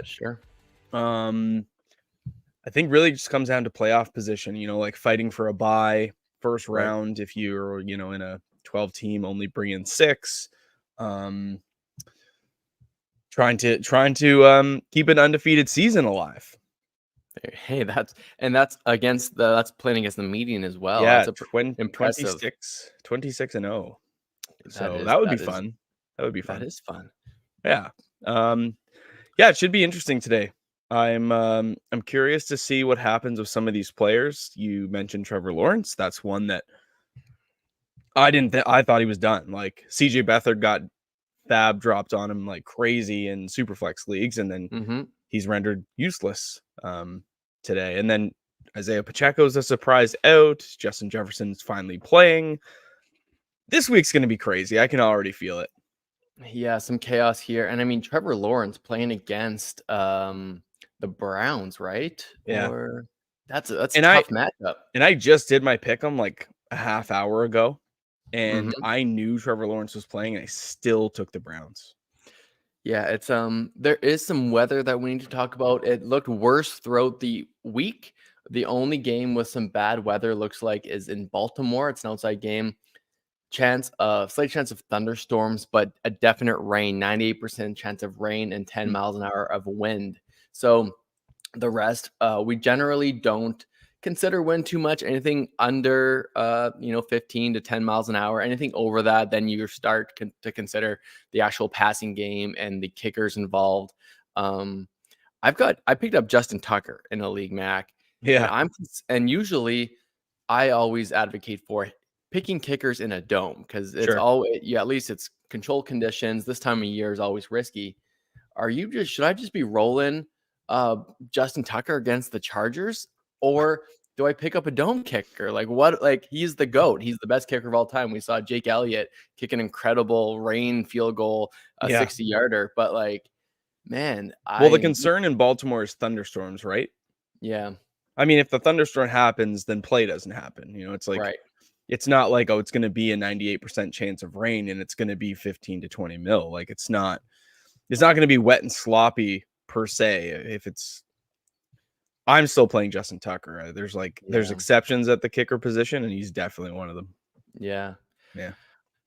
Sure. Um, I think really just comes down to playoff position, like fighting for a bye first Right. round if you're, in a 12 team, only bring in 6. Trying to keep an undefeated season alive. Hey, that's playing against the median as well. Yeah, That's impressive. 26-0. That So is that would be that is fun. That would be that fun. is fun. Yeah. Yeah, it should be interesting today. I'm curious to see what happens with some of these players. You mentioned Trevor Lawrence. That's one that I thought he was done. Like CJ Beathard got fab dropped on him like crazy in Superflex leagues, and then Mm-hmm. he's rendered useless today. And then Isaiah Pacheco's a surprise out. Justin Jefferson's finally playing. This week's going to be crazy. I can already feel it. Yeah, some chaos here. And I mean, Trevor Lawrence playing against the Browns, right? Yeah. Or that's a And tough matchup. I just did my pick'em like a half hour ago, and Mhm. I knew Trevor Lawrence was playing, and I still took the Browns. Yeah, it's there is some weather that we need to talk about. It looked worse throughout the week. The only game with some bad weather looks like is in Baltimore. It's an outside game. Slight chance of thunderstorms, but a definite rain, 98% chance of rain and 10 miles an hour of wind. So the rest, we generally don't consider wind too much. Anything under 15 to 10 miles an hour, anything over that, then you start to consider the actual passing game and the kickers involved. I picked up Justin Tucker in a league, Mac, and Yeah, and usually I always advocate for picking kickers in a dome because sure. at least it's controlled conditions. This time of year is always risky. Should I just be rolling Justin Tucker against the Chargers, or do I pick up a dome kicker? Like what? Like he's the GOAT. He's the best kicker of all time. We saw Jake Elliott kick an incredible rain field goal, a Yeah. 60-yarder. But like, man, Well, the concern in Baltimore is thunderstorms, right? yeah, I mean, if the thunderstorm happens, then play doesn't happen. It's like right. it's not like, oh, it's going to be a 98% chance of rain and it's going to be 15 to 20 mil. Like it's not going to be wet and sloppy per se. If it's I'm still playing Justin Tucker. There's Yeah. exceptions at the kicker position, and he's definitely one of them. Yeah. Yeah.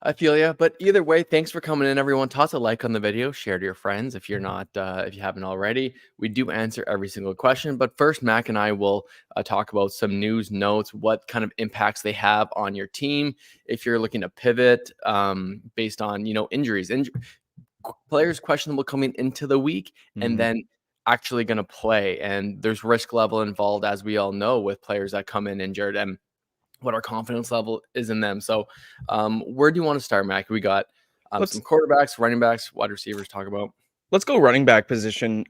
I feel you. But either way, thanks for coming in, everyone. Toss a like on the video, share to your friends if if you haven't already. We do answer every single question. But first, Mac and I will talk about some news notes, what kind of impacts they have on your team. If you're looking to pivot based on, injuries, players questionable coming into the week, and then actually going to play. And there's risk level involved, as we all know, with players that come in injured. And what our confidence level is in them. So where do you want to start, Mac? We got some quarterbacks, running backs, wide receivers to talk about. Let's go running back position.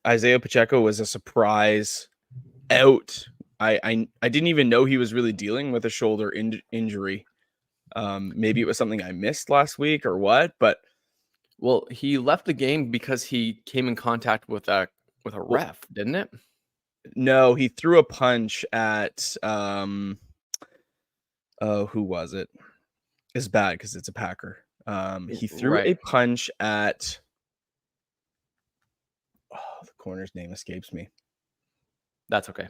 Isaiah Pacheco was a surprise out. I didn't even know he was really dealing with a shoulder injury. Maybe it was something I missed last week or what, but well, he left the game because he came in contact with a ref, didn't it? No, he threw a punch at who was it? It's bad because it's a Packer. He threw a punch at the corner's name escapes me. That's okay.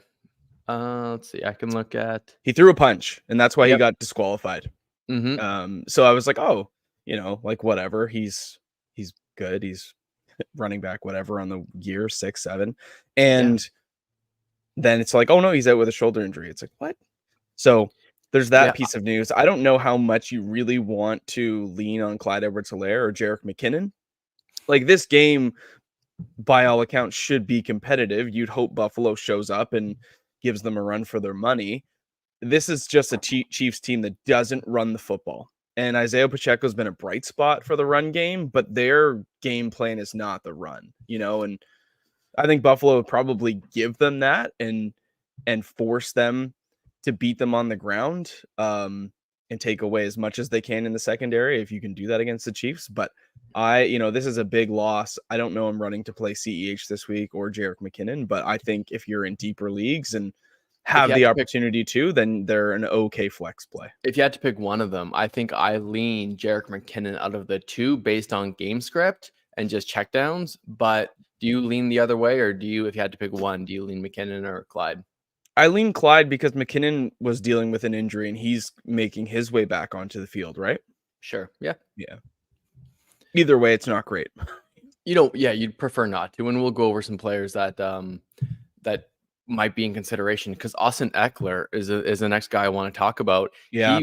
Let's see. I can look at. He threw a punch, and that's why he got disqualified. Mm-hmm. So I was like, oh, like whatever. He's good. He's running back, whatever, on the year 6, 7, and then it's like, oh no, he's out with a shoulder injury. It's like, what? So there's that piece of news. I don't know how much you really want to lean on Clyde Edwards-Helaire or Jerick McKinnon. Like this game, by all accounts, should be competitive. You'd hope Buffalo shows up and gives them a run for their money. This is just a Chiefs team that doesn't run the football. And Isaiah Pacheco's been a bright spot for the run game, but their game plan is not the run, and I think Buffalo would probably give them that and force them to beat them on the ground and take away as much as they can in the secondary if you can do that against the Chiefs. But this is a big loss. I don't know I'm running to play CEH this week or Jerick McKinnon, but I think if you're in deeper leagues and have the opportunity to, then they're an okay flex play. If you had to pick one of them, I think I lean Jerick McKinnon out of the two based on game script and just checkdowns. But Do you lean the other way, or if you had to pick one, do you lean McKinnon or Clyde? I lean Clyde because McKinnon was dealing with an injury and he's making his way back onto the field, right? Sure. Yeah. Yeah. Either way, it's not great. Yeah, you'd prefer not to, and we'll go over some players that might be in consideration because Austin Eckler is the next guy I want to talk about. Yeah.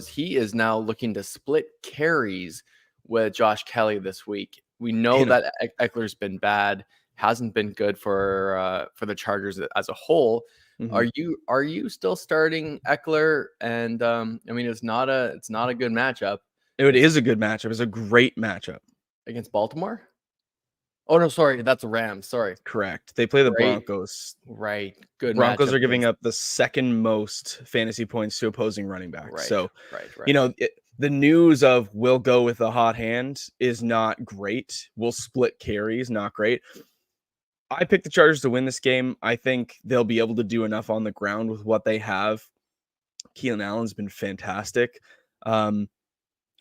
He is now looking to split carries with Josh Kelly this week. We know that Eckler's been bad, hasn't been good for the Chargers as a whole. Mm-hmm. Are you still starting Eckler? And I mean, it's not a good matchup. It is a good matchup. It's a great matchup Against Baltimore. Oh no, sorry, that's the Rams. Sorry. Correct. They play the Right. Broncos. Right. Good Broncos matchup are giving against. up the second most fantasy points to opposing running backs. Right. So, Right. the news of we'll go with the hot hand is not great. We'll split carries, not great. I picked the Chargers to win this game. I think they'll be able to do enough on the ground with what they have. Keelan Allen's been fantastic.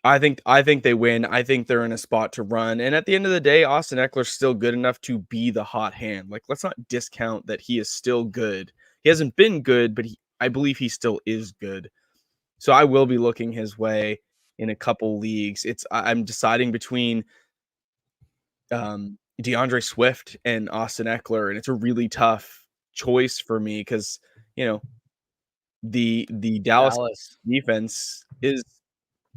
I think they win. I think they're in a spot to run. And at the end of the day, Austin Eckler's still good enough to be the hot hand. Like, let's not discount that he is still good. He hasn't been good, but I believe he still is good. So I will be looking his way in a couple leagues. I'm deciding between DeAndre Swift and Austin Eckler, and it's a really tough choice for me because the Dallas Dallas. defense is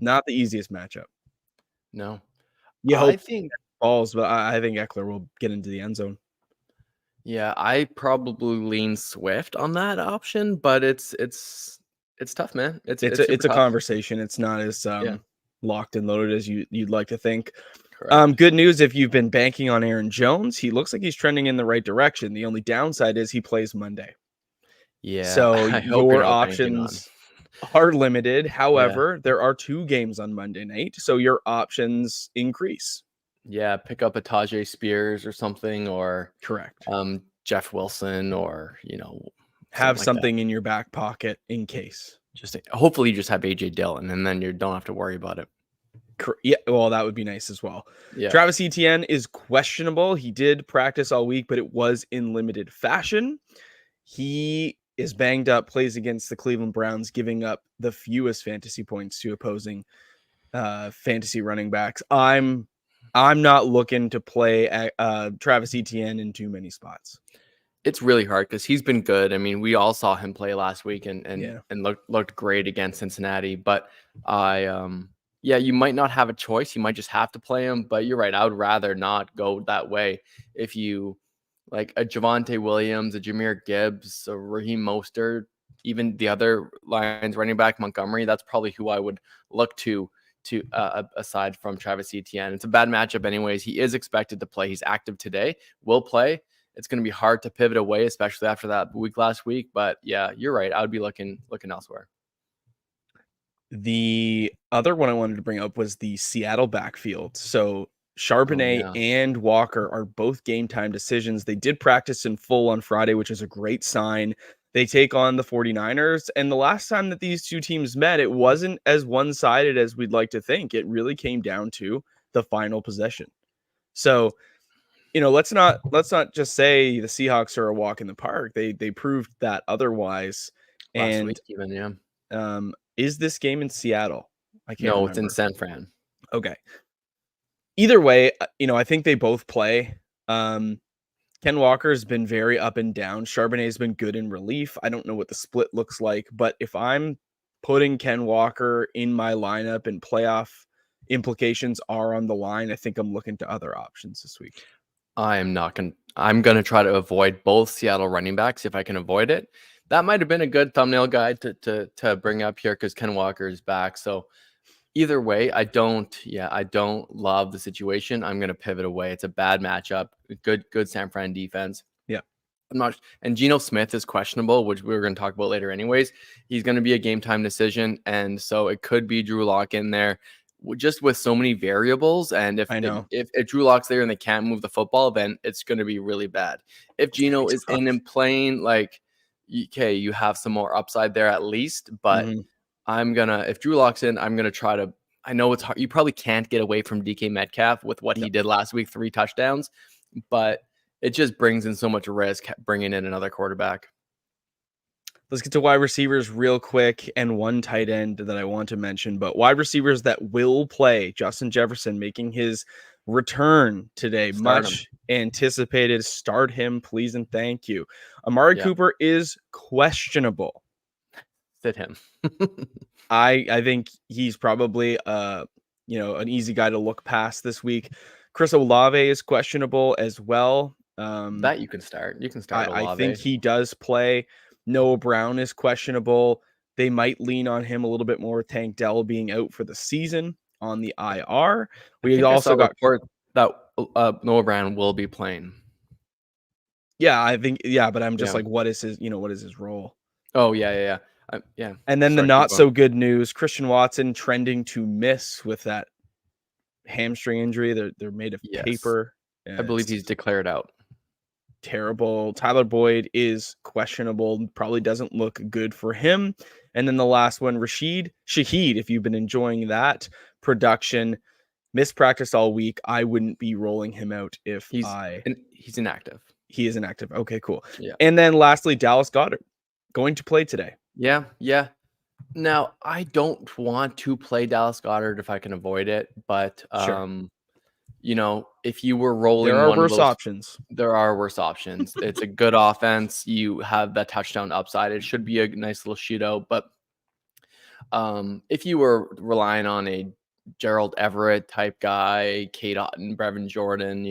not the easiest matchup. No. You I hope think balls, but I think Eckler will get into the end zone. Yeah, I probably lean Swift on that option, but it's tough, man. It's super It's a tough. conversation. It's not as Yeah, locked and loaded as you'd like to think. correct. Good news if you've been banking on Aaron Jones, he looks like he's trending in the right direction. The only downside is he plays Monday. Yeah, So I hope you're your not banking on. options are limited. Yeah. However, there are 2 games on Monday night, so your options increase. Yeah, pick up a Tajay Spears or something, or Correct. Jeff Wilson, or Have something like that. something in your back pocket in case. Just hopefully you just have AJ Dillon, and then you don't have to worry about it. Yeah, well, that would be nice as well. Yeah. Travis Etienne is questionable. He did practice all week, but it was in limited fashion. He is banged up, plays against the Cleveland Browns, giving up the fewest fantasy points to opposing fantasy running backs. I'm not looking to play Travis Etienne in too many spots. It's really hard because he's been good. I mean, we all saw him play last week and Yeah. looked great against Cincinnati. But yeah, you might not have a choice. You might just have to play him. But you're right. I would rather not go that way. If you like a Javonte Williams, a Jahmyr Gibbs, a Raheem Mostert, even the other Lions running back Montgomery, that's probably who I would look to aside from Travis Etienne. It's a bad matchup anyways. He is expected to play. He's active today. Will play. It's going to be hard to pivot away, especially after that week last week. But yeah, you're right. I would be looking elsewhere. The other one I wanted to bring up was the Seattle backfield. So Charbonnet and Walker are both game time decisions. They did practice in full on Friday, which is a great sign. They take on the 49ers. And the last time that these two teams met, it wasn't as one-sided as we'd like to think. It really came down to the final possession. So, let's not just say the Seahawks are a walk in the park. They proved that otherwise. Last week even, yeah. Is this game in Seattle? I can't remember. It's in San Fran. Okay. Either way, I think they both play. Ken Walker's been very up and down. Charbonnet's been good in relief. I don't know what the split looks like, but if I'm putting Ken Walker in my lineup and playoff implications are on the line, I think I'm looking to other options this week. I'm going to try to avoid both Seattle running backs if I can avoid it. That might have been a good thumbnail guide to bring up here because Ken Walker is back. So either way, I don't love the situation. I'm going to pivot away. It's a bad matchup. Good San Fran defense. Yeah. And Geno Smith is questionable, which we were going to talk about later anyways. He's going to be a game time decision. And so it could be Drew Lock in there just with so many variables. And if Drew Lock's there and they can't move the football, then it's going to be really bad. If Geno is in and playing, like, okay, you have some more upside there at least, but if Drew Lock's in, I'm going to try to, I know it's hard. You probably can't get away from DK Metcalf with what he did last week, 3 touchdowns, but it just brings in so much risk bringing in another quarterback. Let's get to wide receivers real quick and one tight end that I want to mention. But wide receivers that will play, Justin Jefferson making his return today. Start him. Much anticipated. Start him, please and thank you. Amari Yeah. Cooper is questionable. Sit him. I think he's probably an easy guy to look past this week. Chris Olave is questionable as well. That you can start. You can start I think Olave. he does play. Noah Brown is questionable. They might lean on him a little bit more with Tank Dell being out for the season on the IR. I think I saw a report that Noah Brown will be playing. But I'm just Yeah. like, what is his role? Oh, yeah. Yeah. And then the Sorry, keep not going. so good news, Christian Watson trending to miss with that hamstring injury. They're made of Yes. paper. I believe he's declared out. Terrible. Tyler Boyd is questionable. Probably doesn't look good for him. And then the last one, Rashid Shaheed, if you've been enjoying that production, missed practice all week. I wouldn't be rolling him out if He's inactive. He is inactive. Okay, cool. Yeah. And then lastly, Dallas Goedert going to play today. Yeah. Now, I don't want to play Dallas Goedert if I can avoid it, but Sure. if you were rolling There are one of worse those, options. there are worse options. It's a good offense. You have that touchdown upside. It should be a nice little shootout. But if you were relying on a Gerald Everett type guy, Kate Otten, Brevin Jordan,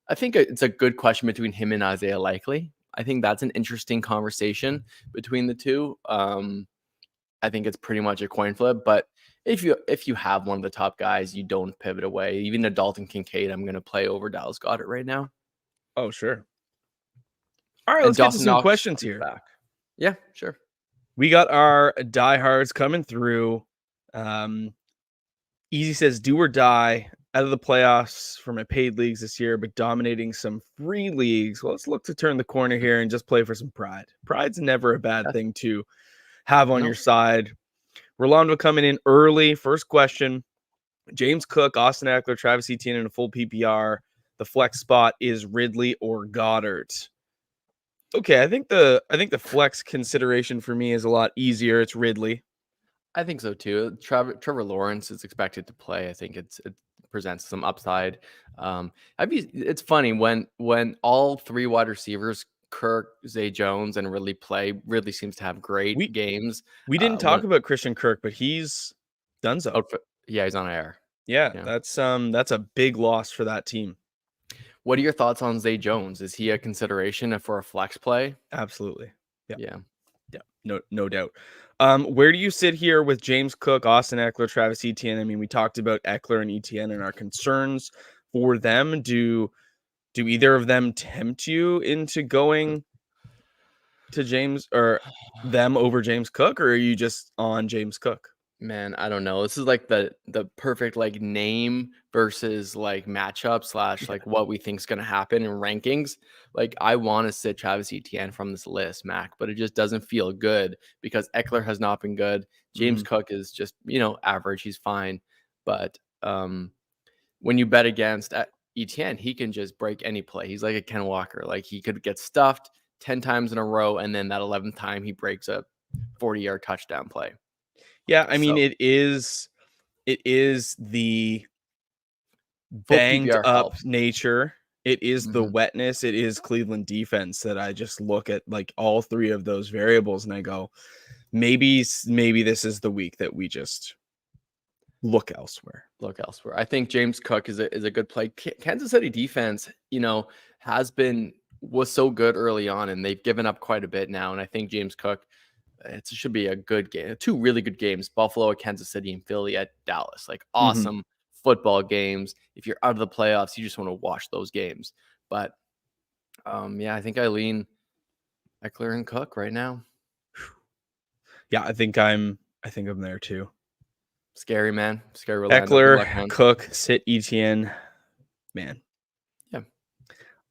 I think it's a good question between him and Isaiah Likely. I think that's an interesting conversation between the two. I think it's pretty much a coin flip. But if you have one of the top guys, you don't pivot away. Even a Dalton Kincaid, I'm going to play over Dallas Goedert right now. Oh, sure. All right, And let's get to Dawson some Knox questions is here. back. Yeah, sure. We got our diehards coming through. Easy says, do or die out of the playoffs for my paid leagues this year, but dominating some free leagues. Well, let's look to turn the corner here and just play for some pride. Pride's never a bad thing to have on your side. Rolando coming in early. First question. James Cook, Austin Eckler, Travis Etienne in a full PPR. The flex spot is Ridley or Goddard. Okay, I think the flex consideration for me is a lot easier. It's Ridley. I think so too. Trevor Lawrence is expected to play. I think it presents some upside. It's funny when all three wide receivers, Kirk, Zay Jones, and Ridley play. Ridley seems to have great games. We didn't talk about Christian Kirk, but he's done so. Yeah, he's on air. Yeah, that's a big loss for that team. What are your thoughts on Zay Jones? Is he a consideration for a flex play? Absolutely. Yeah. No doubt. Where do you sit here with James Cook, Austin Eckler, Travis Etienne? I mean, we talked about Eckler and Etienne and our concerns for them. Do either of them tempt you into going to James or them over James Cook, or are you just on James Cook? Man, I don't know. This is like the perfect name versus matchup / like what we think is going to happen in rankings. I want to sit Travis Etienne from this list, Mac, but it just doesn't feel good because Eckler has not been good. James Cook is just, average. He's fine. But when you bet against Etienne, he can just break any play. He's like a Ken Walker. He could get stuffed 10 times in a row, and then that 11th time he breaks a 40-yard touchdown play. Yeah, I mean, it is the banged up nature. It is the wetness. It is Cleveland defense that I just look at all three of those variables and I go, maybe this is the week that we just look elsewhere. I think James Cook is a good play. Kansas City defense, was so good early on, and they've given up quite a bit now. And I think James Cook, it should be a good game. Two really good games: Buffalo at Kansas City and Philly at Dallas. Awesome football games. If you're out of the playoffs, you just want to watch those games. But I think I lean Eckler and Cook right now. Yeah, I think I'm there too. Scary, man. Scary Rolando. Eckler, Cook, sit Etienne. Man. Yeah.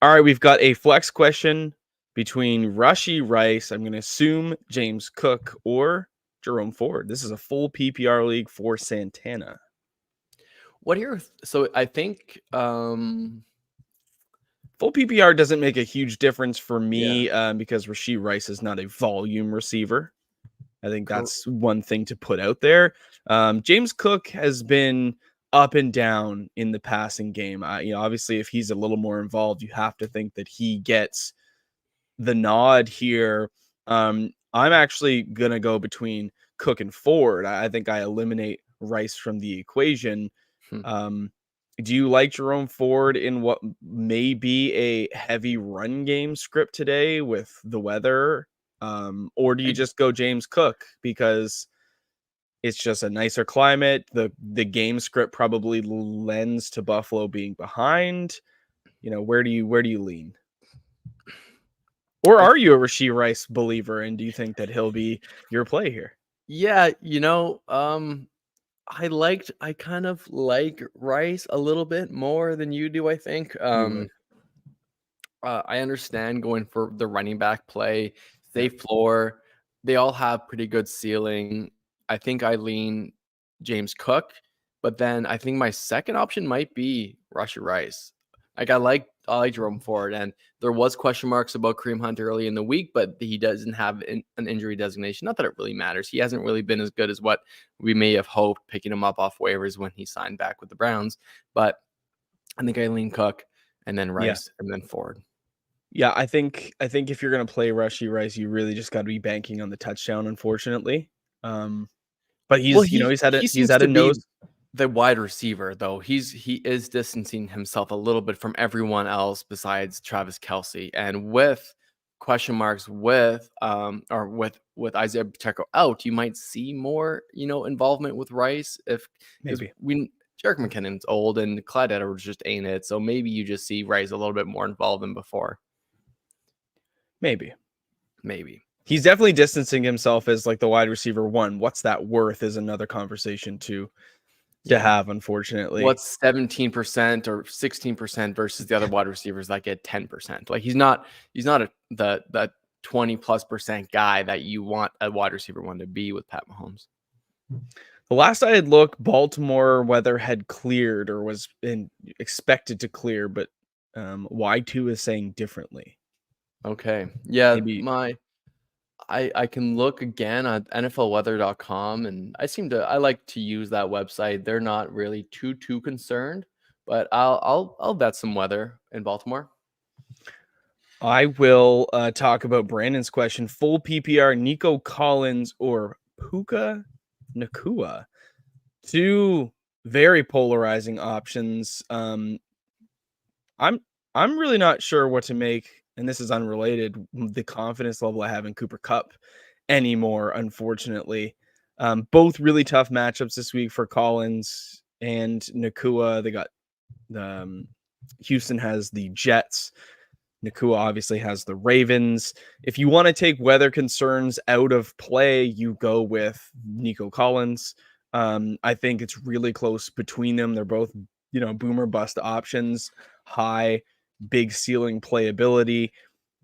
All right, we've got a flex question between Rashee Rice, I'm going to assume James Cook, or Jerome Ford. This is a full PPR league for Santana. So I think Full PPR doesn't make a huge difference for Yeah. me because Rashee Rice is not a volume receiver. I think Cor- that's one thing to put out there. James Cook has been up and down in the passing game. Obviously, if he's a little more involved, you have to think that he gets the nod here. I'm actually gonna go between Cook and Ford. I think I eliminate Rice from the equation. hmm. Um, do you like Jerome Ford in what may be a heavy run game script today with the weather? Or do you I just go James Cook because it's just a nicer climate? The game script probably lends to Buffalo being behind. Where do you lean? Or I are you a Rashee Rice believer, and do you think that he'll be your play here? Yeah, I kind of like Rice a little bit more than you do, I think. You would. I understand going for the running back play, Yeah, safe floor. They all have pretty good ceiling. I think I lean James Cook, but then I think my second option might be Rusher Rice. I like Jerome Ford, and there was question marks about Kareem Hunt early in the week, but he doesn't have an injury designation. Not that it really matters. He hasn't really been as good as what we may have hoped picking him up off waivers when he signed back with the Browns. But I think I lean Cook and then yeah, Rice and then Ford. yeah. I think if you're gonna play Rashee Rice, you really just got to be banking on the touchdown, unfortunately. But Well, he's he he's had a he he's seems had a to be nose. the wide receiver, though. He is distancing himself a little bit from everyone else besides Travis Kelce, and with question marks with Isaiah Pacheco out, you might see more involvement with Rice if because Maybe, we Jerick McKinnon's old and Clyde Edwards just ain't it. So maybe you just see Rice a little bit more involved than before. maybe. Maybe. He's definitely distancing himself as like the wide receiver one. What's that worth is another conversation to Yeah. have, unfortunately. What's 17% or 16% versus the other wide receivers that get 10%. Like he's not the 20+% guy that you want a wide receiver one to be with Pat Mahomes. The last I had looked, Baltimore weather had cleared or was expected to clear, but Y2 is saying differently. Okay. Yeah, Maybe I can look again at NFLweather.com, and I like to use that website. They're not really too concerned, but I'll bet some weather in Baltimore. I will talk about Brandon's question. Full PPR, Nico Collins or Puka Nakua. Two very polarizing options. I'm I'm really not sure what to make, and this is unrelated, the confidence level I have in Cooper Cup anymore, unfortunately. Both really tough matchups this week for Collins and Nakua. They got Houston has the Jets. Nakua obviously has the Ravens. If you want to take weather concerns out of play, you go with Nico Collins. I think it's really close between them. They're both, boomer bust options, high, big ceiling playability.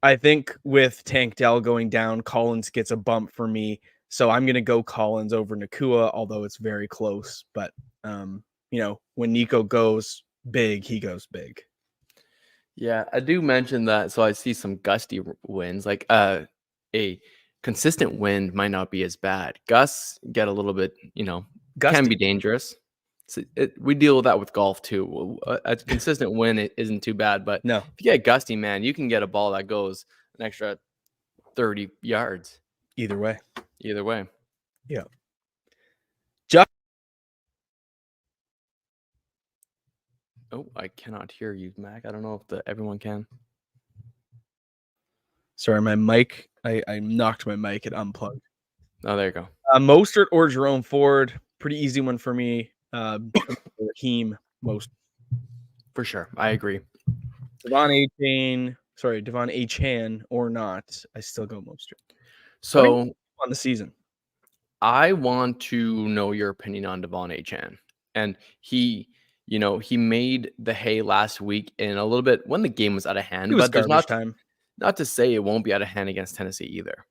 I think with Tank Dell going down, Collins gets a bump for me. So I'm going to go Collins over Nakua, although it's very close. But, when Nico goes big, he goes big. Yeah, I do mention that. So I see some gusty winds. Like a consistent wind might not be as bad. Gusts get a little bit, can Gusty. be dangerous. So we deal with that with golf too. A consistent wind isn't too bad, but No, if you get gusty, man, you can get a ball that goes an extra 30 yards either way. either way. Yeah. Oh, I cannot hear you, Mac. I don't know if everyone can. Sorry, my mic. I knocked my mic. It unplugged. Oh, there you go. Mostert or Jerome Ford. Pretty easy one for me. Raheem most. For sure. I agree. Devon A. Chan or not. I still go Mostert. What do you So on the season? I want to know your opinion on Devon Achan. And he made the hay last week in a little bit when the game was out of It hand, was but there's garbage not time. not to say it won't be out of hand against Tennessee either.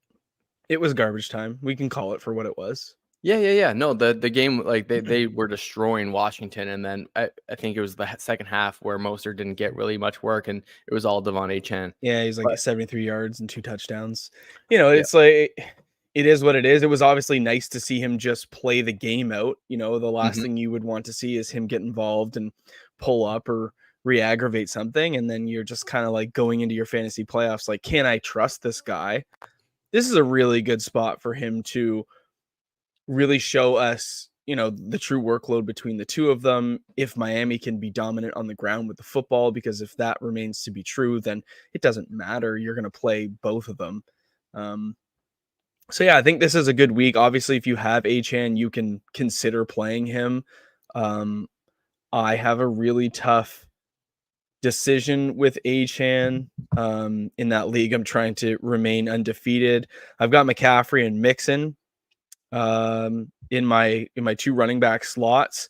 It was garbage time. We can call it for what it was. Yeah. No, the game, like, they were destroying Washington, and then I think it was the second half where Mostert didn't get really much work, and it was all Devon Achane. Yeah, he's like But 73 yards and 2 touchdowns. You know, yeah. it's like it is what it is. It was obviously nice to see him just play the game out. You know, the last Mhm. thing you would want to see is him get involved and pull up or re-aggravate something, and then you're just kind of like going into your fantasy playoffs like, can I trust this guy? This is a really good spot for him to really show us, you know, the true workload between the two of them. If Miami can be dominant on the ground with the football, because if that remains to be true, then it doesn't matter. You're going to play both of them. Um, so yeah, I think this is a good week. Obviously, if you have Achan, you can consider playing him. Um, I have a really tough decision with Achan in that league. I'm trying to remain undefeated. I've got McCaffrey and Mixon in my two running back slots.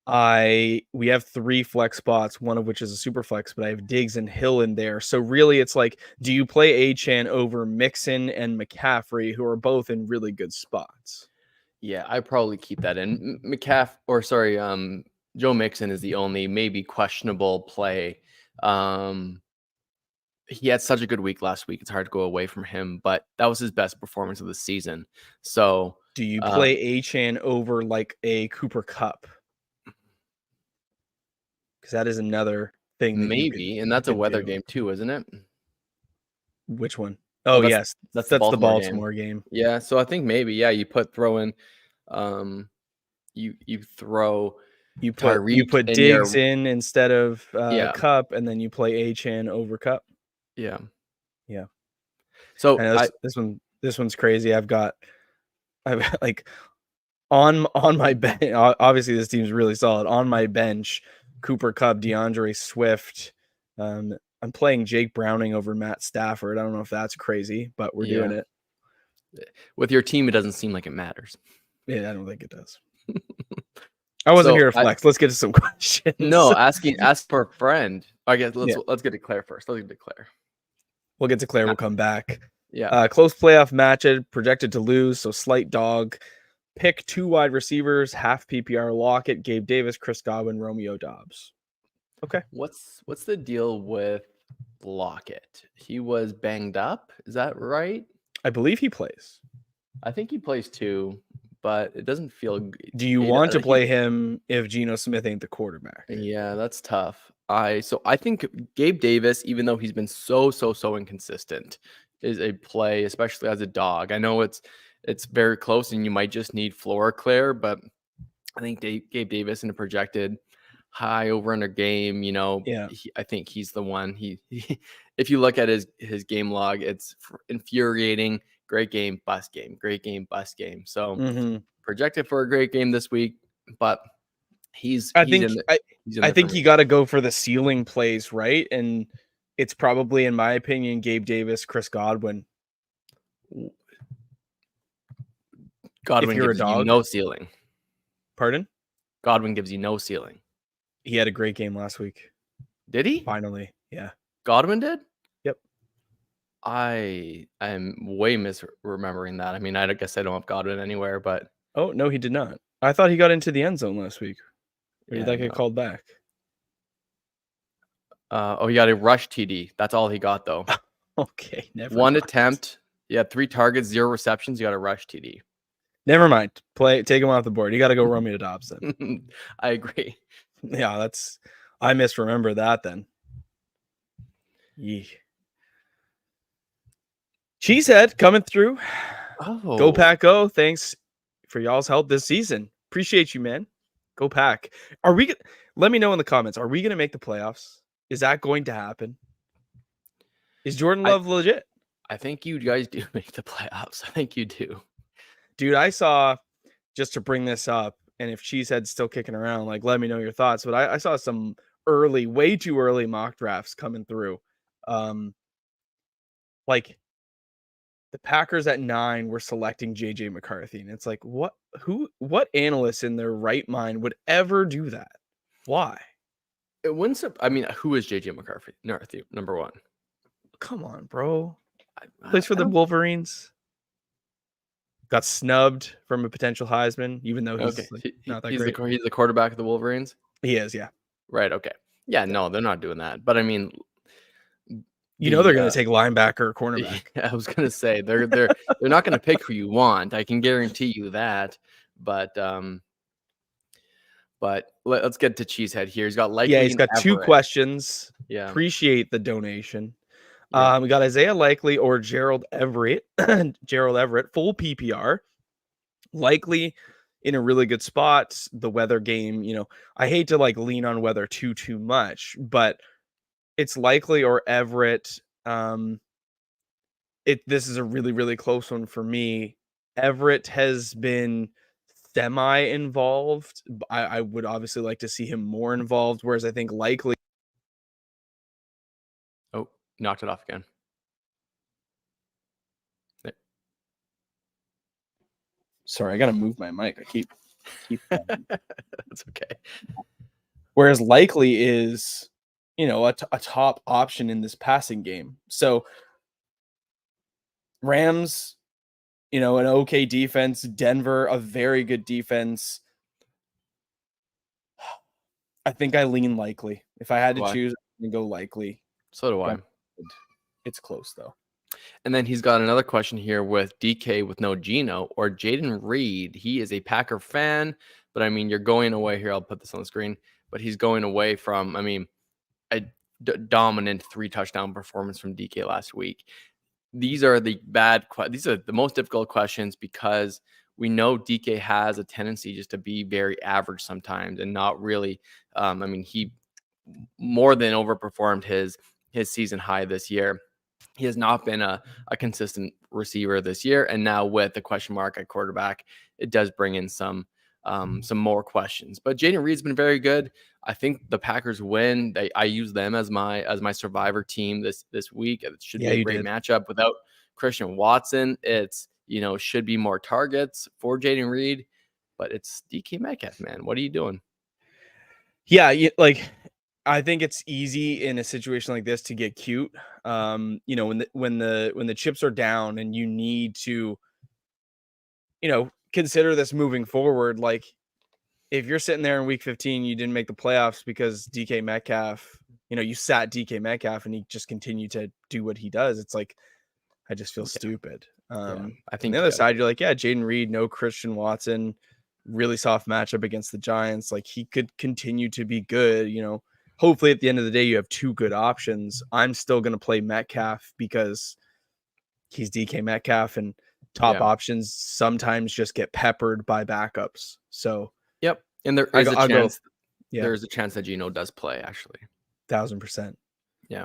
We have 3 flex spots, one of which is a super flex, but I have Diggs and Hill in there. So really it's like, do you play Achan over Mixon and McCaffrey, who are both in really good spots? Yeah, I probably keep that in. Joe Mixon is the only maybe questionable play. Um, he had such a good week last week. It's hard to go away from him, but that was his best performance of the season. So, Do you uh, play Achan over like a Cooper Cup? Because that is another thing that maybe, and you that's a could weather do. game too, isn't it? Which one? Oh, Oh yes, that's the that's the Baltimore game. Baltimore game. Yeah, so I think maybe, yeah, throw in, um, you throw You Tyreek put in Diggs your in instead of yeah, Cup, and then you play Achan over Cup. yeah. Yeah, I So know this one's crazy. I've like on my bench. Obviously, this team's really solid. On my bench, Cooper Cup, DeAndre Swift. I'm playing Jake Browning over Matt Stafford. I don't know if that's crazy, but we're doing yeah, it. with your team, it doesn't seem like it matters. Yeah, I don't think it does. I wasn't So here to flex. Let's get to some questions. no, ask for a friend. I guess Yeah, let's get to Claire first. Let's get to Claire. we'll get to Claire. Uh, We'll come back. Yeah. Close playoff match, projected to lose, so slight dog. Pick 2 wide receivers, half PPR Lockett, Gabe Davis, Chris Godwin, Romeo Dobbs. Okay. What's the deal with Lockett? He was banged up. Is that right? I believe he plays. I think he plays too, but it doesn't feel. Do you want to play him if Geno Smith ain't the quarterback? Yeah, that's tough. I think Gabe Davis, even though he's been so inconsistent, is a play, especially as a dog. I know it's very close, and you might just need floor clear, but I think Gabe Davis in a projected high over under game, Yeah. I think he's the one. If you look at his game log, it's infuriating. Great game, bust game. Great game, bust game. So projected for a great game this week, but he's I he's think in the, I he's in I there for think me. you got to go for the ceiling plays, right? And it's probably, in my opinion, Gabe Davis, Chris Godwin. If Godwin you're a gives you dog, no ceiling. pardon? Godwin gives you no ceiling. He had a great game last week. Did he? Finally, yeah. Godwin did? Yep. I am way misremembering that. I mean, I guess I don't have Godwin anywhere, but Oh no, he did not. I thought he got into the end zone last week. Or did yeah, that get no. called back? He got a rush TD. That's all he got though. Okay, never One mind. attempt. He had 3 targets, 0 receptions. You got a rush TD. Never mind. Take him off the board. You got to go Romeo Dobbs then. I agree. Yeah, I misremember that then. Yee. Cheesehead coming through. Oh, Go Pack Go. Thanks for y'all's help this season. Appreciate you, man. Go Pack. Let me know in the comments. Are we gonna make the playoffs? Is that going to happen? Is Jordan Love legit? I think you guys do make the playoffs. I think you do. Dude, I saw, just to bring this up, and if Cheesehead's still kicking around, like, let me know your thoughts. But I saw some way too early mock drafts coming through. Like the Packers at 9 were selecting JJ McCarthy. And it's like, what analyst in their right mind would ever do that? Why? It wouldn't. I mean, who is JJ McCarthy? Number one. Come on, bro. I Plays for the don't. Wolverines. got snubbed from a potential Heisman, even though Okay, he's like not that he's great. the quarterback of the Wolverines? He is, yeah. Right, okay. Yeah, Yeah. no, they're not doing that, but I mean, You know they're the, gonna take linebacker or cornerback. I was gonna say, they're not gonna pick who you want, I can guarantee you that, but, let's get to Cheesehead here. He's got Yeah, Likely he's and got 2 Everett. questions. Yeah, Appreciate the donation. yeah. We got Isaiah Likely or Gerald Everett. Gerald Everett, full PPR. Likely in a really good spot. The weather game, I hate to like lean on weather too much, but it's Likely or Everett. This is a really, really close one for me. Everett has been semi involved. I would obviously like to see him more involved, whereas I think Likely. Oh, knocked it off again. There. Sorry, I gotta move my mic. I keep That's okay. whereas Likely is, a top option in this passing game. So Rams, an okay defense. Denver, a very good defense. I think I lean Likely. If I had to Why? choose, I'm gonna go Likely. So do I. But it's close though. And then he's got another question here with DK with no Geno or Jaden Reed. He is a Packer fan, but I mean, you're going away here. I'll put this on the screen, but he's going away from, I mean, a dominant 3-touchdown performance from DK last week. These are the these are the most difficult questions because we know DK has a tendency just to be very average sometimes and not really. I mean, he more than overperformed his season high this year. He has not been a consistent receiver this year, and now with the question mark at quarterback, it does bring in some more questions. But Jaden Reed's been very good. I think the Packers win. I use them as my survivor team this week. It should be Yeah, a you great did. matchup. Without Christian Watson, it's should be more targets for Jaden Reed, but it's DK Metcalf, man. What are you doing? Yeah, I think it's easy in a situation like this to get cute. When the chips are down and you need to, consider this moving forward. Like if you're sitting there in week 15, you didn't make the playoffs because DK Metcalf, you sat DK Metcalf and he just continued to do what he does. It's like, I just feel Yeah, stupid. yeah. I On think the you other got side, you're like, yeah, Jaden Reed, no Christian Watson, really soft matchup against the Giants. Like he could continue to be good, Hopefully at the end of the day, you have 2 good options. I'm still going to play Metcalf because he's DK Metcalf and top yeah. options sometimes just get peppered by backups. So Yep. And there I is go, a I'll go, chance yeah, that Geno does play actually. 1000%. Yeah.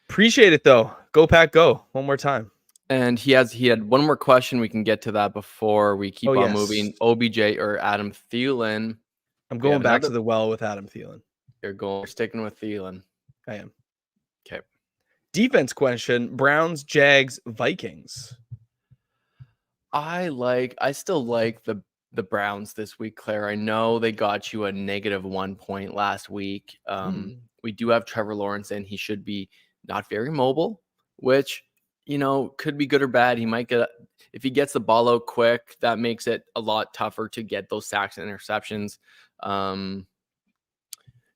Appreciate it though. Go Pack, go one more time. And he had one more question. We can get to that before we keep Oh on yes, moving. OBJ or Adam Thielen? I'm We have going back another. to the well with Adam Thielen. You're sticking with Thielen. I am. Okay. Defense question: Browns, Jags, Vikings. I still like the Browns this week, Claire. I know they got you a -1 point last week. We do have Trevor Lawrence and he should be not very mobile, which could be good or bad. He might get if he gets the ball out quick, that makes it a lot tougher to get those sacks and interceptions.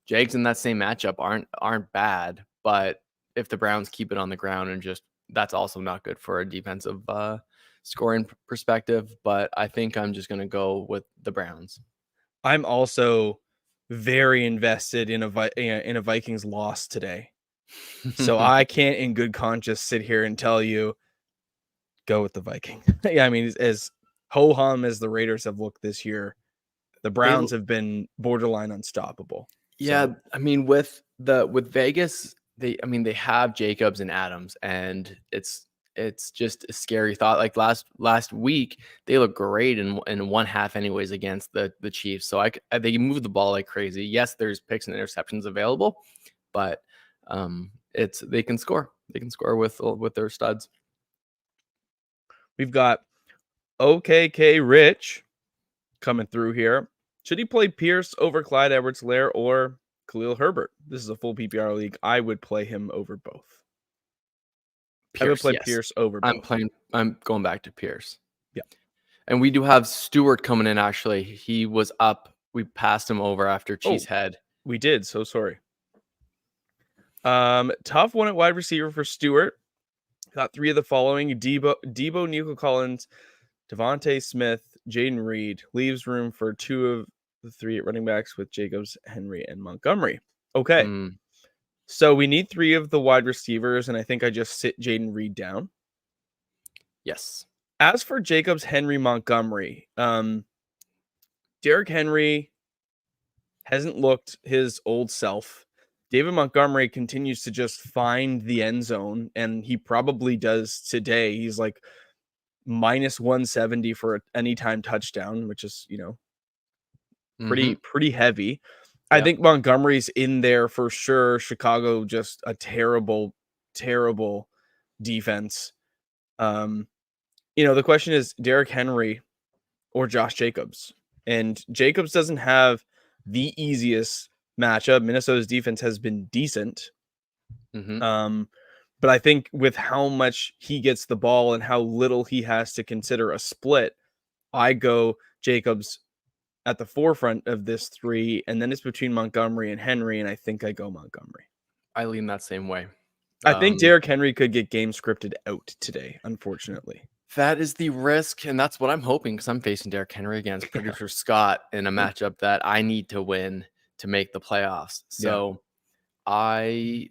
Jags in that same matchup aren't bad, but if the Browns keep it on the ground and just that's also not good for a defensive scoring perspective. But I think I'm just going to go with the Browns. I'm also very invested in a Vikings loss today, so I can't, in good conscience, sit here and tell you go with the Vikings. Yeah, I mean, as ho hum as the Raiders have looked this year, the Browns have been borderline unstoppable. Yeah, So, I mean with Vegas, they have Jacobs and Adams, and it's just a scary thought. Like last week, they look great in one half, anyways, against the Chiefs. So they move the ball like crazy. Yes, there's picks and interceptions available, but they can score. They can score with their studs. we've got OKK Rich coming through here. Should he play Pierce over Clyde Edwards-Helaire or Khalil Herbert? This is a full PPR league. I would play him over both. I would Pierce, play yes. Pierce over both. I'm going back to Pierce. And we do have Stewart coming in, actually. He was up. We passed him over after Oh, Cheesehead. we did. So sorry. Tough one at wide receiver for Stewart. Got 3 of the following: Debo, Nico Collins, Devontae Smith, Jaden Reed. Leaves room for 2 of the 3 at running backs with Jacobs, Henry, and Montgomery. Okay. So we need 3 of the wide receivers, and I think I just sit Jaden Reed down. Yes. As for Jacobs, Henry, Montgomery, Derrick Henry hasn't looked his old self. David Montgomery continues to just find the end zone, and he probably does today. He's like minus 170 for an anytime touchdown, which is, pretty heavy. I think Montgomery's in there for sure. Chicago, just a terrible, terrible defense. The question is Derrick Henry or Josh Jacobs. And Jacobs doesn't have the easiest matchup. Minnesota's defense has been decent. But I think with how much he gets the ball and how little he has to consider a split, I go Jacobs at the forefront of this 3, and then it's between Montgomery and Henry, and I think I go Montgomery. I lean that same way. I think Derrick Henry could get game scripted out today, unfortunately. That is the risk, and that's what I'm hoping, because I'm facing Derrick Henry against producer Scott in a matchup that I need to win to make the playoffs. So that's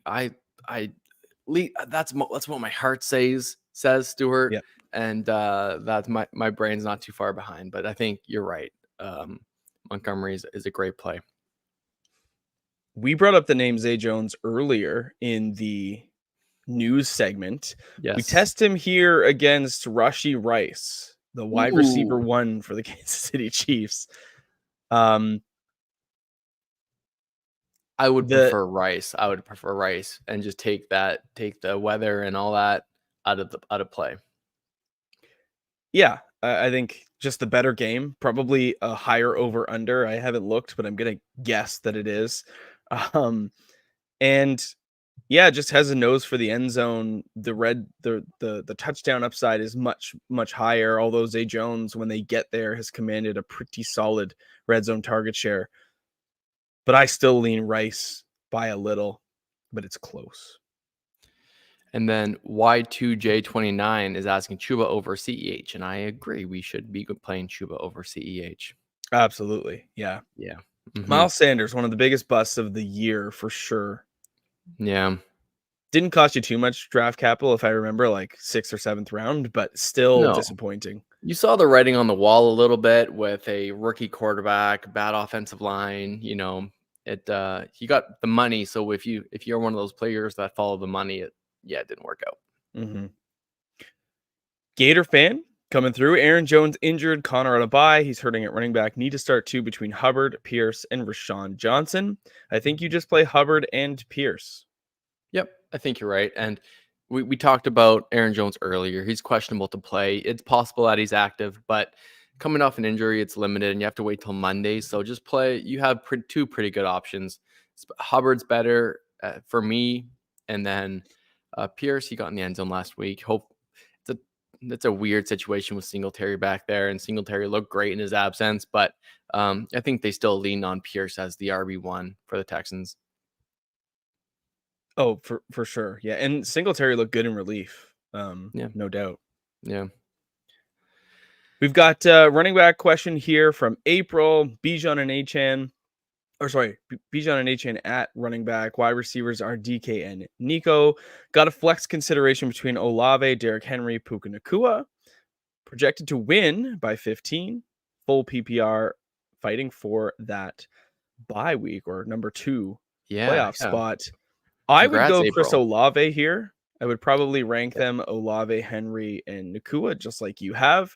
what my heart says, Stuart. Yeah. And that's my brain's not too far behind, but I think you're right. Montgomery is a great play. We brought up the name Zay Jones earlier in the news segment. Yes. We test him here against Rashee Rice, the wide receiver 1 for the Kansas City Chiefs. I would prefer Rice. And just take the weather and all that out of play. Yeah, I think just the better game, probably a higher over under. I haven't looked, but I'm going to guess that it is. And yeah, just has a nose for the end zone. The touchdown upside is much, much higher. Although Zay Jones, when they get there, has commanded a pretty solid red zone target share. But I still lean Rice by a little, but it's close. And then Y2J29 is asking Chuba over CEH, and I agree. We should be playing Chuba over CEH. Absolutely, yeah. Mm-hmm. Miles Sanders, one of the biggest busts of the year for sure. Yeah. Didn't cost you too much draft capital, if I remember, like 6th or 7th round, but still disappointing. You saw the writing on the wall a little bit with a rookie quarterback, bad offensive line. He got the money. So if you're one of those players that follow the money, it didn't work out. Mm-hmm. Gator fan coming through. Aaron Jones injured. Connor on a bye. He's hurting at running back. Need to start 2 between Hubbard, Pierce, and Rashawn Johnson. I think you just play Hubbard and Pierce. Yep, I think you're right. And we talked about Aaron Jones earlier. He's questionable to play. It's possible that he's active, but coming off an injury, it's limited, and you have to wait till Monday. So just play. You have 2 pretty good options. Hubbard's better for me, and then Pierce, he got in the end zone last week. It's a weird situation with Singletary back there, and Singletary looked great in his absence, but I think they still lean on Pierce as the RB1 for the Texans. Oh, for sure. Yeah. And Singletary looked good in relief. No doubt. Yeah. We've got a running back question here from April. Bijan and Achan at running back. Wide receivers are DK and Nico. Got a flex consideration between Olave, Derrick Henry, Puka Nacua. Projected to win by 15. Full PPR, fighting for that bye week or number 2 playoff spot. I would go Chris Olave here. I would probably rank them Olave, Henry, and Nacua, just like you have.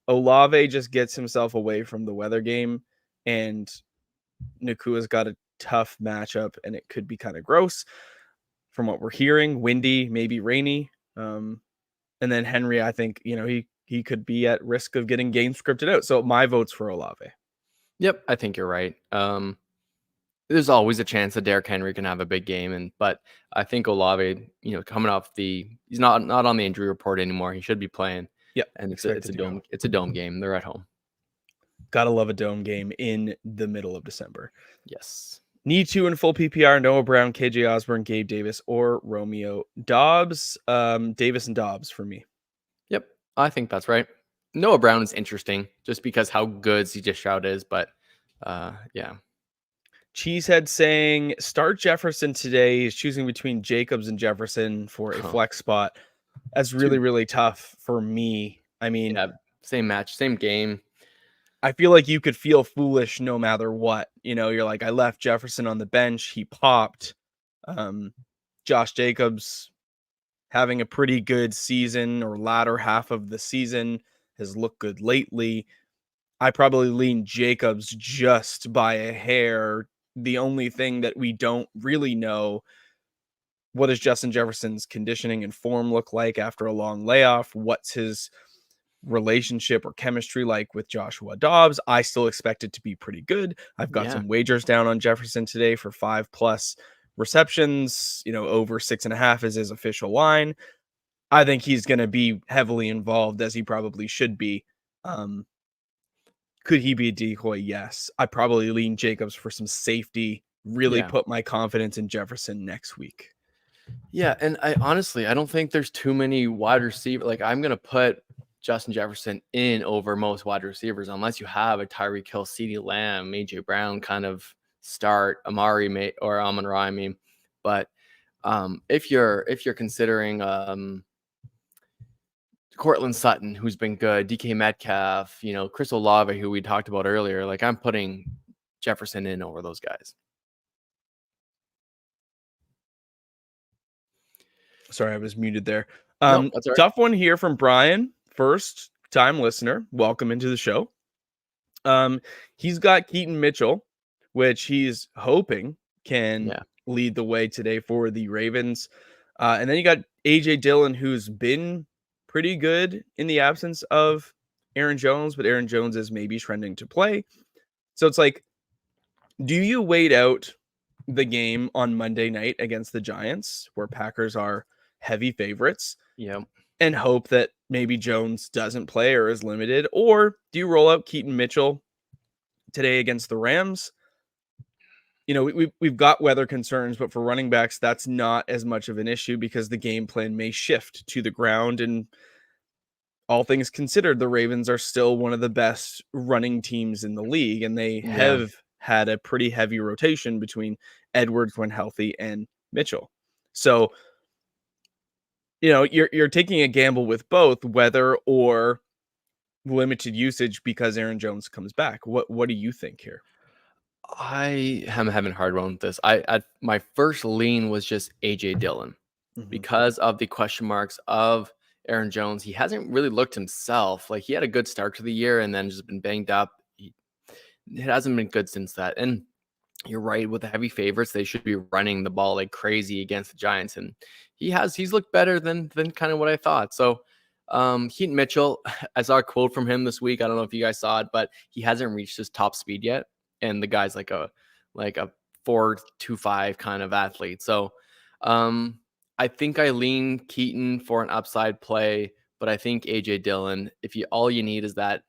Olave just gets himself away from the weather game, and Nakua's got a tough matchup, and it could be kind of gross from what we're hearing. Windy, maybe rainy. And then Henry, I think, he could be at risk of getting game scripted out. So my vote's for Olave. Yep, I think you're right. There's always a chance that Derrick Henry can have a big game, but I think Olave, coming off he's not on the injury report anymore. He should be playing. Yep. and Expected to go. it's a dome game. They're at home. Gotta love a dome game in the middle of December. Yes. Need to in full PPR: Noah Brown, KJ Osborne, Gabe Davis, or Romeo Dobbs. Davis and Dobbs for me. Yep, I think that's right. Noah Brown is interesting just because how good CJ Stroud is, but yeah. Cheesehead saying start Jefferson today. He's choosing between Jacobs and Jefferson for a flex spot. That's really, really tough for me. I mean, Yeah, same match, same game. I feel like you could feel foolish no matter what. You know, you're like, I left Jefferson on the bench. He popped. Josh Jacobs having a pretty good season or latter half of the season, has looked good lately. I probably lean Jacobs just by a hair. The only thing that we don't really know, what does Justin Jefferson's conditioning and form look like after a long layoff? What's his relationship or chemistry like with Joshua Dobbs? I still expect it to be pretty good. I've got some wagers down on Jefferson today for 5+ receptions, over 6.5 is his official line. I think he's going to be heavily involved, as he probably should be. Could he be a decoy? Yes. I probably lean Jacobs for some safety, really put my confidence in Jefferson next week. Yeah, and I honestly, I don't think there's too many wide receivers. Like, I'm going to put Justin Jefferson in over most wide receivers unless you have a Tyreek Hill, CeeDee Lamb, AJ Brown kind of start, Amari or Amon-Ra, I mean. But if you're considering Cortland Sutton, who's been good, DK Metcalf, Chris Olave, who we talked about earlier, like, I'm putting Jefferson in over those guys. Sorry, I was muted there. No, that's all right. Tough one here from Brian, first time listener. Welcome into the show. He's got Keaton Mitchell, which he's hoping can lead the way today for the Ravens. And then you got AJ Dillon, who's been pretty good in the absence of Aaron Jones, but Aaron Jones is maybe trending to play. So it's like, do you wait out the game on Monday night against the Giants, where Packers are heavy favorites, and hope that maybe Jones doesn't play or is limited? Or do you roll out Keaton Mitchell today against the Rams? We've got weather concerns, but for running backs, that's not as much of an issue because the game plan may shift to the ground. And all things considered, the Ravens are still one of the best running teams in the league, and they have had a pretty heavy rotation between Edwards when healthy and Mitchell. So, you're taking a gamble with both weather or limited usage because Aaron Jones comes back. What do you think here? I am having a hard one with this. My first lean was just AJ Dillon because of the question marks of Aaron Jones. He hasn't really looked himself. Like, he had a good start to the year and then just been banged up. It hasn't been good since that. And you're right, with the heavy favorites, they should be running the ball like crazy against the Giants. And he's looked better than kind of what I thought. So Keaton Mitchell, I saw a quote from him this week. I don't know if you guys saw it, but he hasn't reached his top speed yet. And the guy's like a 4.25 kind of athlete. So I think I lean Keaton for an upside play, but I think AJ Dillon, all you need is that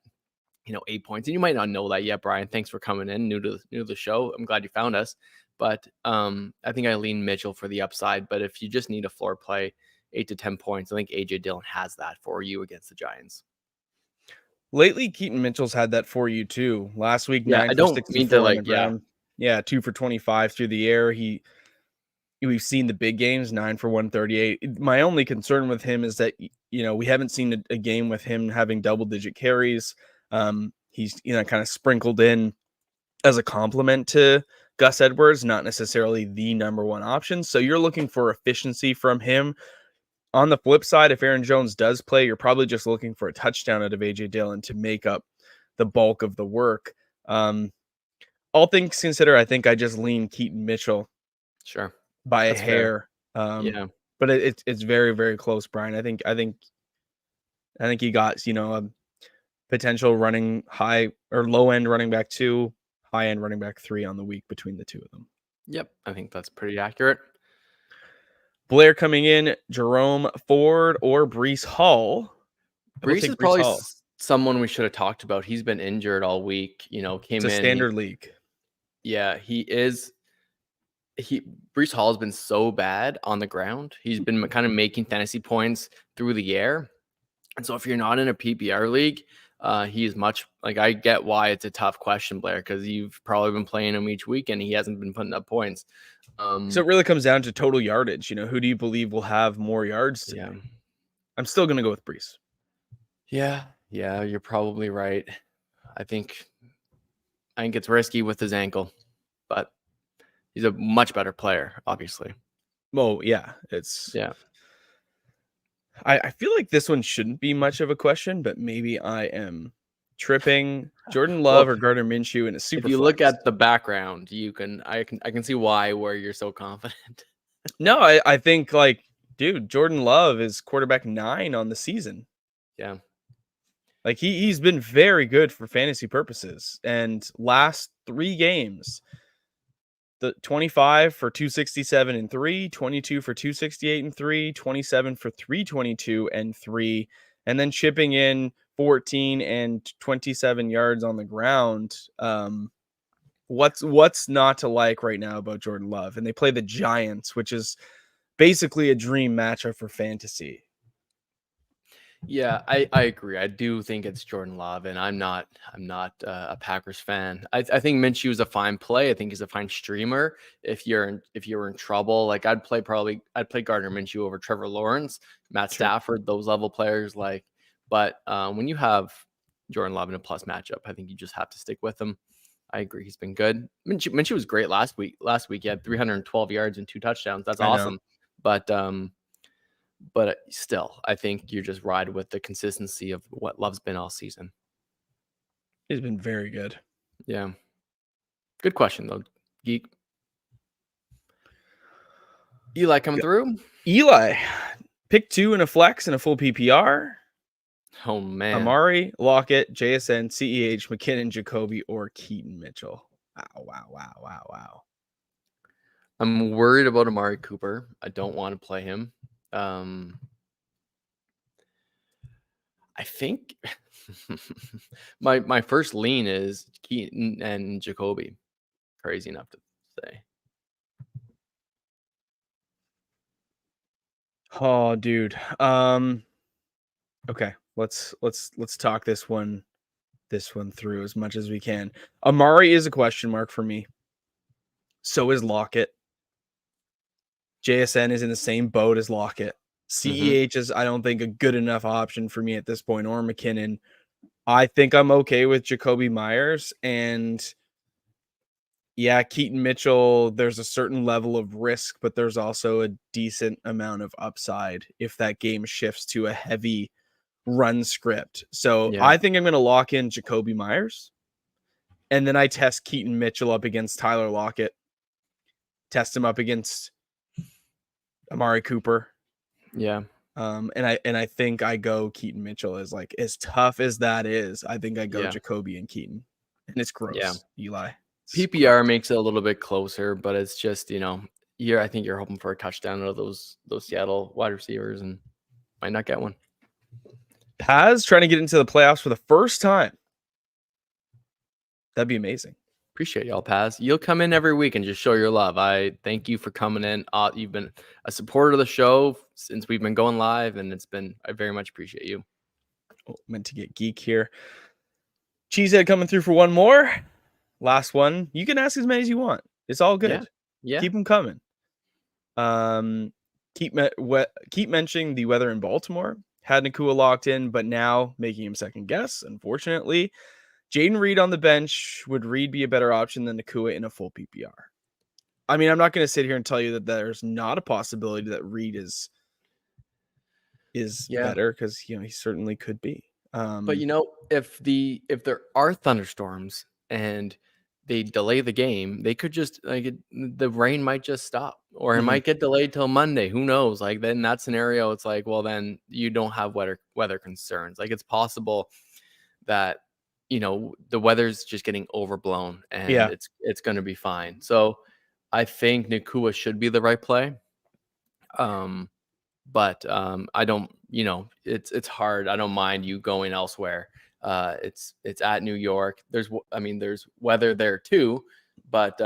8 points, and you might not know that yet, Brian. Thanks for coming in, new to the show. I'm glad you found us. But I think I lean Mitchell for the upside. But if you just need a floor play, 8 to 10 points, I think AJ Dillon has that for you against the Giants. Lately, Keaton Mitchell's had that for you too. Last week, 9 I for don't 64 mean to on the ground. 2 for 25 through the air. We've seen the big games, 9 for 138. My only concern with him is that we haven't seen a game with him having double-digit carries. He's kind of sprinkled in as a complement to Gus Edwards, not necessarily the number one option. So you're looking for efficiency from him. On the flip side, if Aaron Jones does play, you're probably just looking for a touchdown out of AJ Dillon to make up the bulk of the work. All things considered, I think I just lean Keaton Mitchell. Sure. By a hair. But it's very, very close, Brian. I think he got, a potential running high or low end running back 2, high end running back 3 on the week between the two of them. Yep. I think that's pretty accurate. Blair coming in, Jerome Ford or Breece Hall. I will Brees is take Brees probably Hall. someone we should have talked about. He's been injured all week. It's Came a in. standard league. Yeah, he is. Brees Hall has been so bad on the ground. He's been kind of making fantasy points through the air. And so if you're not in a PPR league, he's much like I get why it's a tough question, Blair, because you've probably been playing him each week and he hasn't been putting up points. So it really comes down to total yardage. Who do you believe will have more yards today? Yeah. I'm still going to go with Brees. Yeah, you're probably right. I think it's risky with his ankle, but he's a much better player, obviously. Well, yeah, it's Yeah. I feel like this one shouldn't be much of a question, but maybe I am tripping. Jordan Love Well, or Gardner Minshew in a if super you look flex. at the background, I can see where you're so confident. No, I think dude, Jordan Love is quarterback 9 on the season. Yeah. Like he's been very good for fantasy purposes. And last 3 games, the 25 for 267 and 3, 22 for 268 and 3, 27 for 322 and 3, and then chipping in 14 and 27 yards on the ground. What's not to like right now about Jordan Love? And they play the Giants, which is basically a dream matchup for fantasy. Yeah, I agree. I do think it's Jordan Love, and I'm not a Packers fan. I think Minshew is a fine play. I think he's a fine streamer. If you're in trouble, like I'd play Gardner Minshew over Trevor Lawrence, Matt Sure. Stafford, those level players. But when you have Jordan Love in a plus matchup, I think you just have to stick with him. I agree. He's been good. Minshew was great last week. Last week he had 312 yards and 2 touchdowns. That's I know. awesome. But still, I think you just ride with the consistency of what Love's been all season. He's been very good. Yeah. Good question, though, Geek. Eli coming through? Eli, pick 2 in a flex and a full PPR. Oh, man. Amari, Lockett, JSN, CEH, McKinnon, Jacoby, or Keaton Mitchell. Wow. I'm worried about Amari Cooper. I don't want to play him. I think my first lean is Keaton and Jacoby. Crazy enough to say. Oh, dude. Okay, let's talk this one through as much as we can. Amari is a question mark for me. So is Lockett. JSN is in the same boat as Lockett. CEH is, I don't think, a good enough option for me at this point, or McKinnon. I think I'm okay with Jacoby Myers. And yeah, Keaton Mitchell, there's a certain level of risk, but there's also a decent amount of upside if that game shifts to a heavy run script. So Yeah. I think I'm going to lock in Jacoby Myers. And then I test Keaton Mitchell up against Tyler Lockett. Test him up against Amari Cooper. Yeah. And I think I go Keaton Mitchell as tough as that is. I think I go Jacoby and Keaton. And it's gross, Yeah. Eli. PPR makes it a little bit closer, but it's just, I think you're hoping for a touchdown out of those Seattle wide receivers and might not get one. Paz trying to get into the playoffs for the first time. That'd be amazing. Appreciate y'all, Paz. You'll come in every week and just show your love. I thank you for coming in. You've been a supporter of the show since we've been going live, and I very much appreciate you. Oh, meant to get geek here. Cheesehead coming through for one more. Last one. You can ask as many as you want. It's all good. Yeah. Keep them coming. Keep mentioning the weather in Baltimore. Had Nakua locked in, but now making him second guess, unfortunately. Jaden Reed on the bench. Would Reed be a better option than Nakua in a full PPR? I mean, I'm not going to sit here and tell you that there's not a possibility that Reed is better, because he certainly could be. But if there are thunderstorms and they delay the game, they could just the rain might just stop, or it might get delayed till Monday. Who knows? Then in that scenario, it's well, then you don't have weather concerns. It's possible that the weather's just getting overblown and it's going to be fine. So I think Nakua should be the right play. but I don't, it's hard. I don't mind you going elsewhere. It's at New York. There's weather there too, but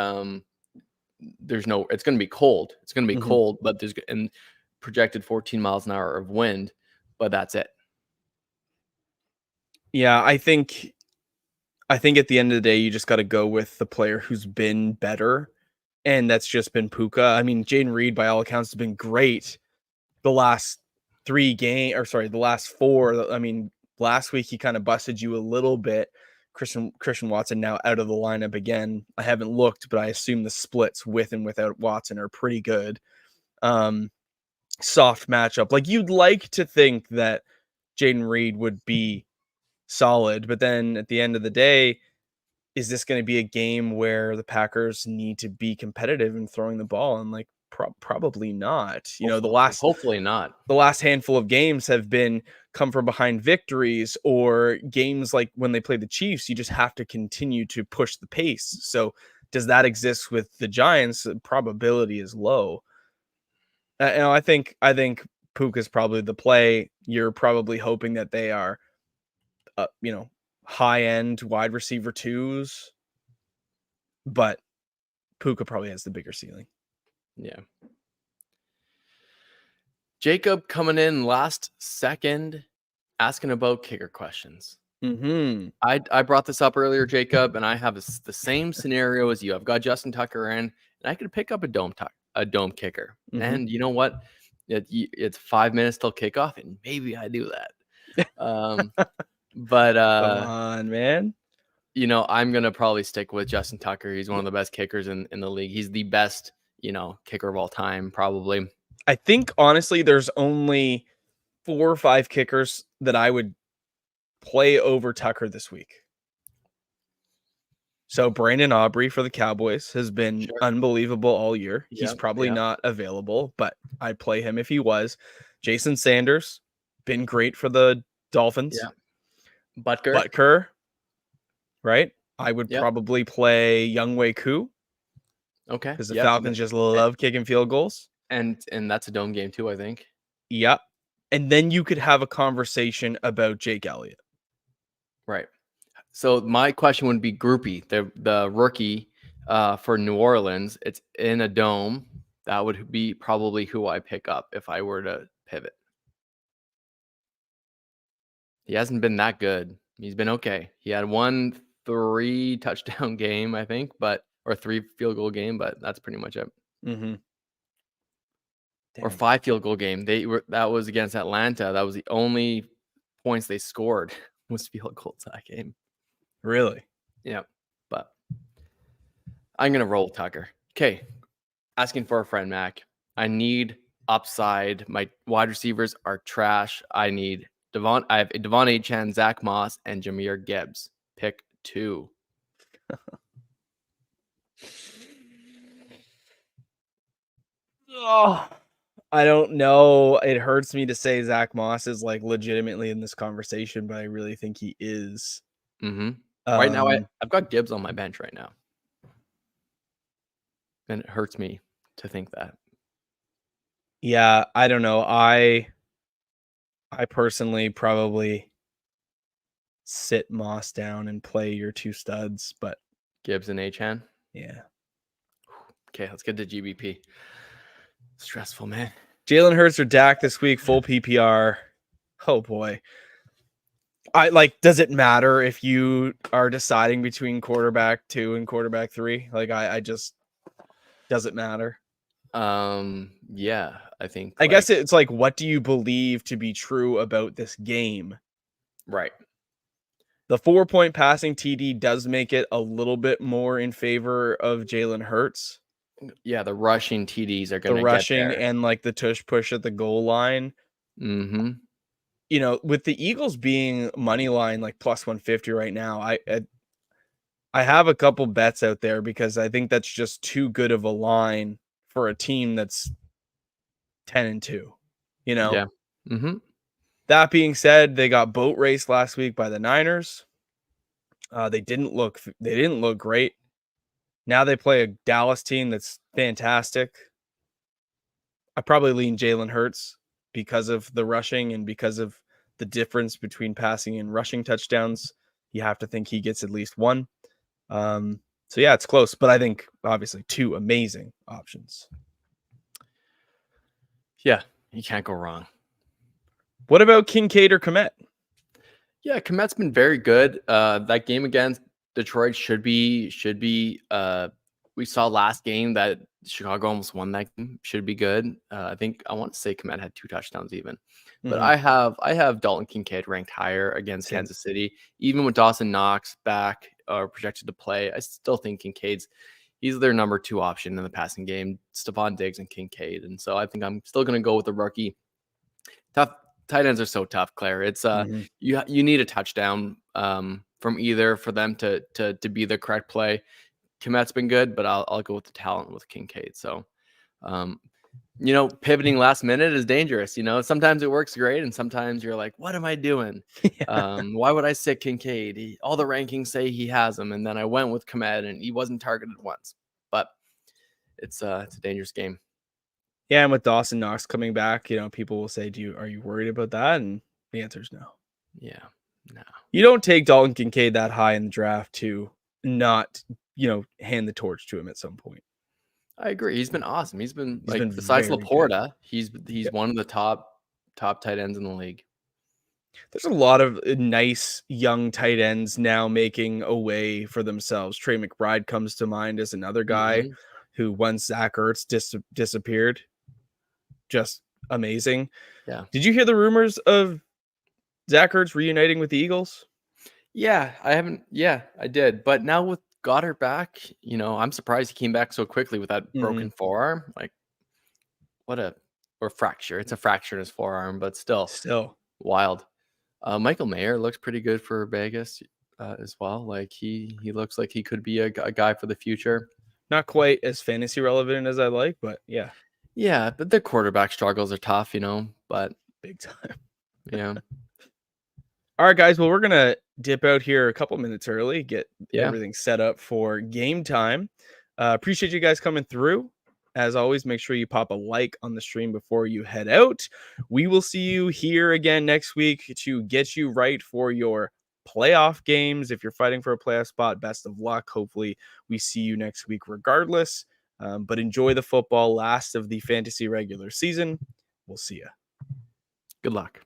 there's no. It's going to be cold. It's going to be Mhm. cold, but there's and projected 14 miles an hour of wind, but that's it. Yeah, I think at the end of the day, you just got to go with the player who's been better, and that's just been Puka. I mean, Jaden Reed, by all accounts, has been great the last the last four. I mean, last week he kind of busted you a little bit. Christian Watson now out of the lineup again. I haven't looked, but I assume the splits with and without Watson are pretty good. Soft matchup. Like, you'd like to think that Jaden Reed would be solid, but then at the end of the day, is this going to be a game where the Packers need to be competitive in throwing the ball? And like, probably not. You know, Hopefully not. the last handful of games have been come from behind victories, or games like when they play the Chiefs, you just have to continue to push the pace. So does that exist with the Giants? The probability is low. I think Puka is probably the play. You're probably hoping that they are, high end wide receiver twos, but Puka probably has the bigger ceiling. Yeah. Jacob coming in last second, asking about kicker questions. Mm-hmm. I brought this up earlier, Jacob, and I have the same scenario as you. I've got Justin Tucker in, and I could pick up a dome kicker. Mm-hmm. And you know what? It's 5 minutes till kickoff, and maybe I do that. But Come on, man. I'm gonna probably stick with Justin Tucker. He's one of the best kickers in the league. He's the best, kicker of all time, probably. I think honestly, there's only 4 or 5 kickers that I would play over Tucker this week. So Brandon Aubrey for the Cowboys has been unbelievable all year. He's probably not available, but I'd play him if he was. Jason Sanders, been great for the Dolphins. Yeah. Butker, right? I would probably play Younghoe Koo. Okay. Because the Falcons just love kicking field goals. And that's a dome game too, I think. Yep. And then you could have a conversation about Jake Elliott. Right. So my question would be Groupie, the rookie for New Orleans. It's in a dome. That would be probably who I pick up if I were to pivot. He hasn't been that good. He's been okay. He had 3 touchdown game, I think, or 3 field goal game, but that's pretty much it. Mm-hmm. Or 5 field goal game. That was against Atlanta. That was the only points they scored was field goals that game. Really? Yeah. But I'm gonna roll Tucker. Okay. Asking for a friend, Mac. I need upside. My wide receivers are trash. I have Devon Achane, Zach Moss, and Jahmyr Gibbs. Pick 2. Oh, I don't know. It hurts me to say Zach Moss is like legitimately in this conversation, but I really think he is. Mm-hmm. Right now, I've got Gibbs on my bench right now. And it hurts me to think that. Yeah, I don't know. I personally probably sit Moss down and play your 2 studs, but Gibbs and Achane. Yeah. Okay, let's get to GBP. Stressful, man. Jalen Hurts or Dak this week, full PPR. Oh boy. Does it matter if you are deciding between quarterback 2 and quarterback 3? Like, I just, does it matter? Yeah, I think. I guess it's like, what do you believe to be true about this game? Right. The 4-point passing TD does make it a little bit more in favor of Jalen Hurts. Yeah, the rushing TDs are going to get there. The rushing and like the tush push at the goal line. Mm-hmm. You know, with the Eagles being money line like plus 150 right now, I have a couple bets out there because I think that's just too good of a line for a team that's 10-2. You know. Yeah. Mm-hmm. That being said, they got boat raced last week by the Niners. They didn't look great. Now they play a Dallas team that's fantastic. I probably lean Jalen Hurts because of the rushing and because of the difference between passing and rushing touchdowns. You have to think he gets at least one. So yeah, it's close, but I think obviously two amazing options. Yeah, you can't go wrong. What about Kincaid or Komet? Yeah, Komet's been very good. That game against Detroit should be we saw last game that Chicago almost won that game. Should be good. I think I want to say Komet had 2 touchdowns even. But Mhm. I have Dalton Kincaid ranked higher against Same. Kansas City. Even with Dawson Knox back or projected to play, I still think he's their number 2 option in the passing game. Stephon Diggs and Kincaid. And so I think I'm still gonna go with the rookie. Tough tight ends are so tough, Claire. It's Mhm. you need a touchdown from either for them to be the correct play. Komet's been good, but I'll go with the talent with Kincaid. So um, pivoting last minute is dangerous. Sometimes it works great, and sometimes you're like, "What am I doing? Yeah. Why would I sit Kincaid? All the rankings say he has him, and then I went with Komet, and he wasn't targeted once." But it's a dangerous game. Yeah, and with Dawson Knox coming back, people will say, are you worried about that? And the answer is no. Yeah, no. You don't take Dalton Kincaid that high in the draft to not, hand the torch to him at some point. I agree. He's been awesome. He's been He's been besides very good. Laporta, he's Yep. one of the top tight ends in the league. There's a lot of nice young tight ends now making a way for themselves. Trey McBride comes to mind as another guy Mhm. who, once Zach Ertz disappeared, just amazing. Yeah. Did you hear the rumors of Zach Ertz reuniting with the Eagles? Yeah, I haven't. Yeah, I did. But now with Goddard back, I'm surprised he came back so quickly with that Mhm. broken forearm. Like, or fracture. It's a fracture in his forearm, but still Still. wild. Michael Mayer looks pretty good for Vegas as well. Like he looks like he could be a guy for the future. Not quite as fantasy relevant as I like, but yeah, Yeah, but the quarterback struggles are tough, but big time. yeah, All right, guys. Well, we're going to dip out here a couple minutes early, get yeah. everything set up for game time. Appreciate you guys coming through. As always, make sure you pop a like on the stream before you head out. We will see you here again next week to get you right for your playoff games. If you're fighting for a playoff spot, best of luck. Hopefully, we see you next week regardless. But enjoy the football last of the fantasy regular season. We'll see you. Good luck.